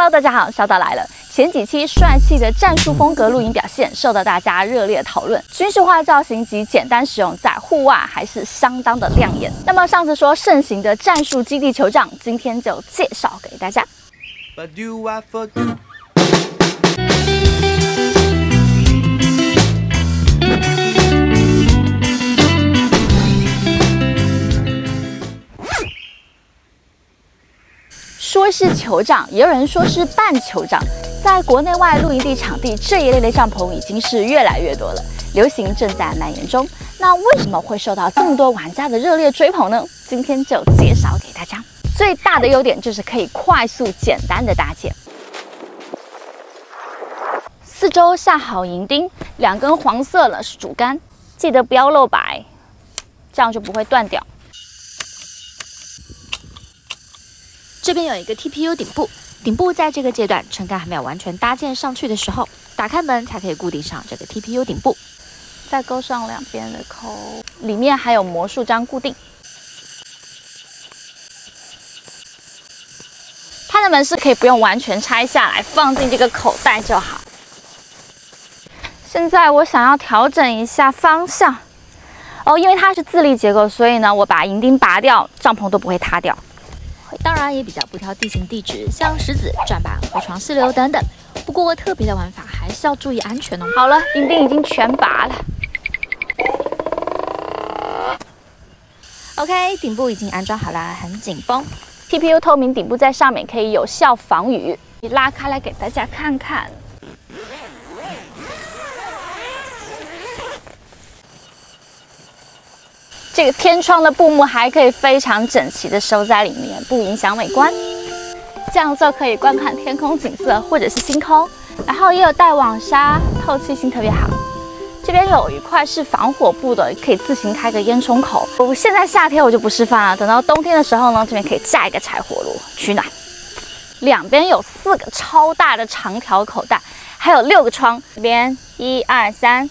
Hello， 大家好，小岛来了。前几期帅气的战术风格露营表现受到大家热烈讨论，军事化造型及简单使用在户外还是相当的亮眼。那么上次说盛行的战术基地球帐，今天就介绍给大家。说是球帐，也有人说是半球帐。在国内外露营地场地，这一类的帐篷已经是越来越多了，流行正在蔓延中。那为什么会受到这么多玩家的热烈追捧呢？今天就介绍给大家。最大的优点就是可以快速简单的搭建。四周下好银钉，2根黄色的是主杆，记得不要露白，这样就不会断掉。这边有一个 TPU 顶部，顶部在这个阶段撑杆还没有完全搭建上去的时候，打开门才可以固定上这个 TPU 顶部，再勾上2边的扣，里面还有魔术章固定。它的门是可以不用完全拆下来，放进这个口袋就好。现在我想要调整一下方向，因为它是自立结构，所以呢，我把银钉拔掉，帐篷都不会塌掉。当然也比较不挑地形地质，像石子、转板、河床、溪流等等。不过特别的玩法还是要注意安全哦。好了，银钉已经全拔了。OK， 顶部已经安装好了，很紧绷。TPU 透明顶部在上面可以有效防雨。拉开来给大家看看。这个天窗的布幕还可以非常整齐的收在里面，不影响美观。这样就可以观看天空景色或者是星空，然后也有带网纱，透气性特别好。这边有一块是防火布的，可以自行开个烟囱口。现在夏天我就不示范了，等到冬天的时候呢，这边可以架一个柴火炉取暖。两边有4个超大的长条口袋，还有6个窗，这边1、2、3，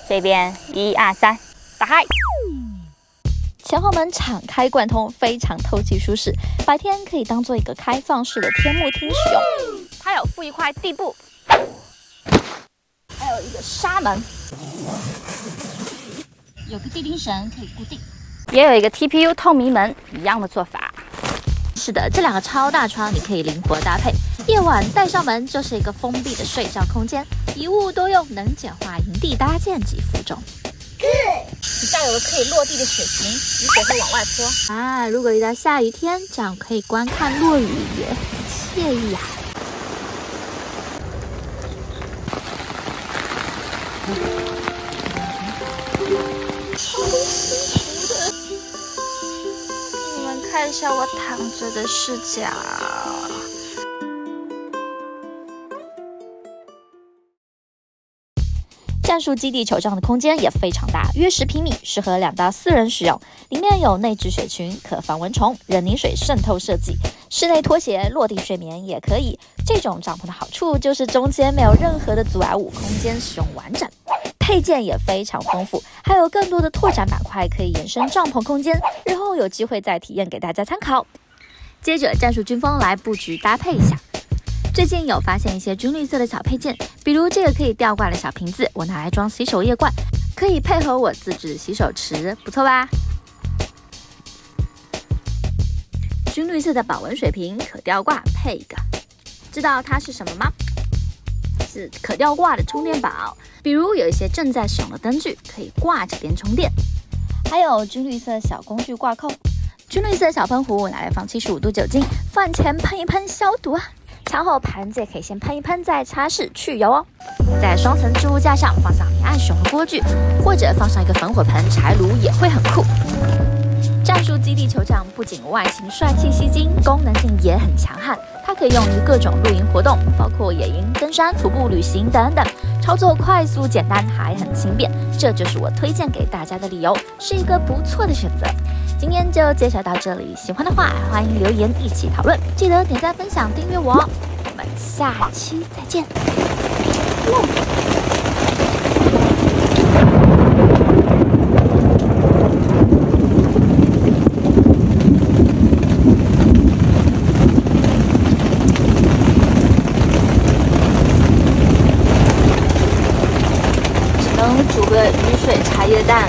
这边1、2、3，打开。前后门敞开贯通，非常透气舒适，白天可以当做一个开放式的天幕厅使用。它有附一块地布，还有一个纱门，有个地钉绳可以固定，也有一个 TPU 透明门，一样的做法。是的，这2个超大窗你可以灵活搭配，夜晚带上门就是一个封闭的睡觉空间，一物多用，能简化营地搭建及负重。底下有个可以落地的水瓶，雨水会往外泼啊。如果遇到下雨天，这样可以观看落雨，也很惬意啊。超舒服的，你们看一下我躺着的视角。战术基地球帐的空间也非常大，约10平米，适合2到4人使用。里面有内置水群，可防蚊虫，人凝水渗透设计，室内拖鞋、落地睡眠也可以。这种帐篷的好处就是中间没有任何的阻碍物，空间使用完整。配件也非常丰富，还有更多的拓展板块可以延伸帐篷空间，日后有机会再体验给大家参考。接着战术军风来布局搭配一下。最近有发现一些军绿色的小配件，比如这个可以吊挂的小瓶子，我拿来装洗手液罐，可以配合我自制的洗手池，不错吧？军绿色的保温水瓶可吊挂，配一个。知道它是什么吗？是可吊挂的充电宝，比如有一些正在使用的灯具，可以挂这边充电。还有军绿色小工具挂扣，军绿色小喷壶拿来放75度酒精，饭前喷一喷消毒啊。餐后盘子也可以先喷一喷，再擦拭去油哦。在双层置物架上放上明暗使用的锅具，或者放上一个防火盆、柴炉也会很酷。战术基地球帐不仅外形帅气吸睛，功能性也很强悍。它可以用于各种露营活动，包括野营、登山、徒步旅行等等，操作快速简单，还很轻便。这就是我推荐给大家的理由，是一个不错的选择。今天就介绍到这里，喜欢的话欢迎留言一起讨论，记得点赞、分享、订阅我。我们下期再见。煮个鱼水茶叶蛋，